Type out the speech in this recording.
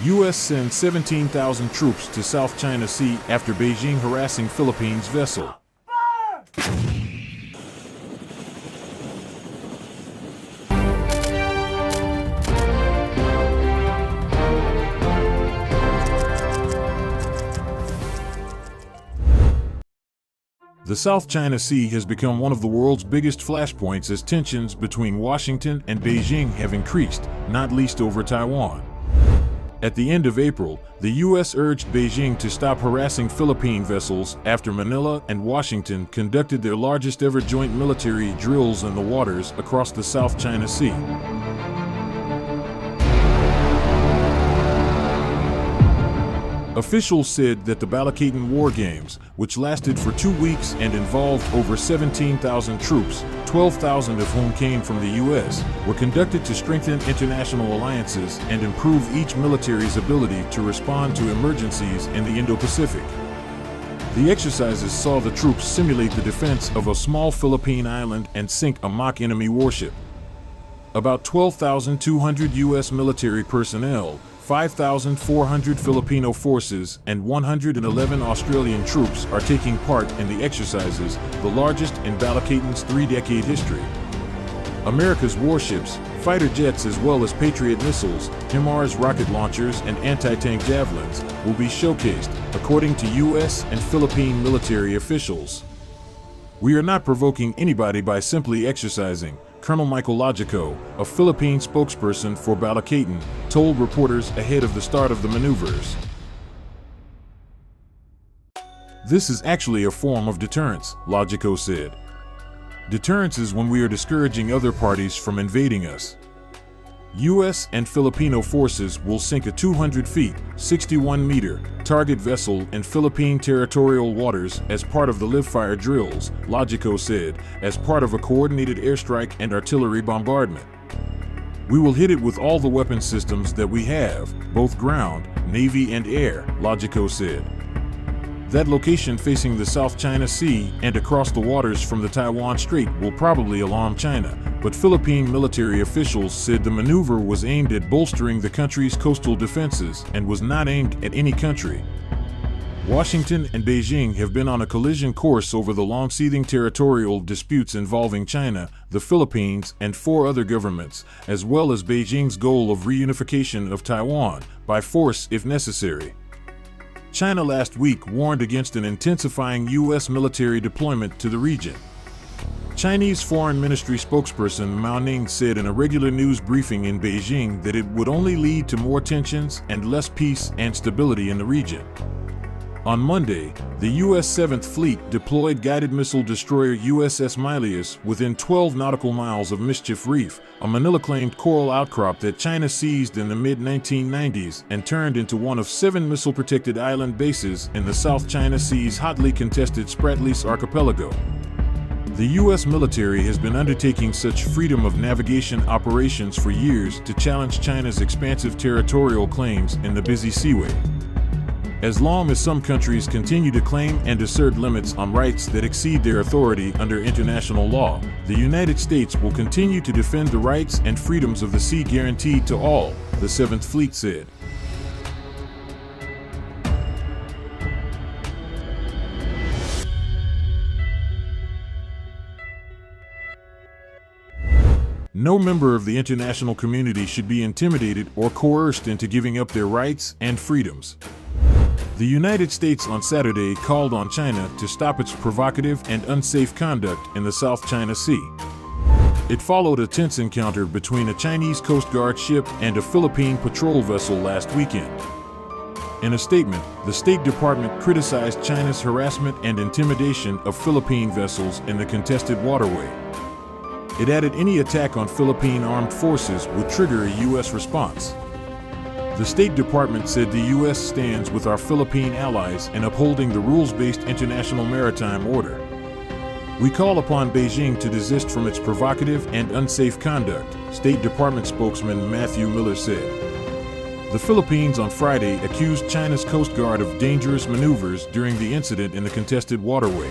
US sends 17,000 troops to South China Sea after Beijing harassing Philippines vessel. The South China Sea has become one of the world's biggest flashpoints as tensions between Washington and Beijing have increased, not least over Taiwan. At the end of April, the U.S. urged Beijing to stop harassing Philippine vessels after Manila and Washington conducted their largest ever joint military drills in the waters across the South China Sea. Officials said that the Balikatan War Games, which lasted for 2 weeks and involved over 17,000 troops, 12,000 of whom came from the U.S., were conducted to strengthen international alliances and improve each military's ability to respond to emergencies in the Indo-Pacific. The exercises saw the troops simulate the defense of a small Philippine island and sink a mock enemy warship. About 12,200 U.S. military personnel, 5,400 Filipino forces, and 111 Australian troops are taking part in the exercises, the largest in Balikatan's 3-decade history. America's warships, fighter jets as well as Patriot missiles, Himars rocket launchers, and anti-tank Javelins will be showcased, according to US and Philippine military officials. "We are not provoking anybody by simply exercising," Colonel Michael Logico, a Philippine spokesperson for Balikatan, told reporters ahead of the start of the maneuvers. "This is actually a form of deterrence," Logico said. "Deterrence is when we are discouraging other parties from invading us." U.S. and Filipino forces will sink a 200 feet, 61-meter, target vessel in Philippine territorial waters as part of the live-fire drills, Logico said, as part of a coordinated airstrike and artillery bombardment. "We will hit it with all the weapon systems that we have, both ground, Navy and air," Logico said. That location facing the South China Sea and across the waters from the Taiwan Strait will probably alarm China, but Philippine military officials said the maneuver was aimed at bolstering the country's coastal defenses and was not aimed at any country. Washington and Beijing have been on a collision course over the long-seething territorial disputes involving China, the Philippines, and 4 other governments, as well as Beijing's goal of reunification of Taiwan, by force if necessary. China last week warned against an intensifying U.S. military deployment to the region. Chinese Foreign Ministry spokesperson Mao Ning said in a regular news briefing in Beijing that it would only lead to more tensions and less peace and stability in the region. On Monday, the U.S. 7th Fleet deployed guided missile destroyer USS Milius within 12 nautical miles of Mischief Reef, a Manila-claimed coral outcrop that China seized in the mid-1990s and turned into one of 7 missile-protected island bases in the South China Sea's hotly contested Spratlys Archipelago. The U.S. military has been undertaking such freedom of navigation operations for years to challenge China's expansive territorial claims in the busy seaway. As long as some countries continue to claim and assert limits on rights that exceed their authority under international law, the United States will continue to defend the rights and freedoms of the sea guaranteed to all, the 7th Fleet said. No member of the international community should be intimidated or coerced into giving up their rights and freedoms. The United States on Saturday called on China to stop its provocative and unsafe conduct in the South China Sea. It followed a tense encounter between a Chinese Coast Guard ship and a Philippine patrol vessel last weekend. In a statement, the State Department criticized China's harassment and intimidation of Philippine vessels in the contested waterway. It added any attack on Philippine armed forces would trigger a U.S. response. The State Department said the U.S. stands with our Philippine allies in upholding the rules-based international maritime order. "We call upon Beijing to desist from its provocative and unsafe conduct," State Department spokesman Matthew Miller said. The Philippines on Friday accused China's Coast Guard of dangerous maneuvers during the incident in the contested waterway.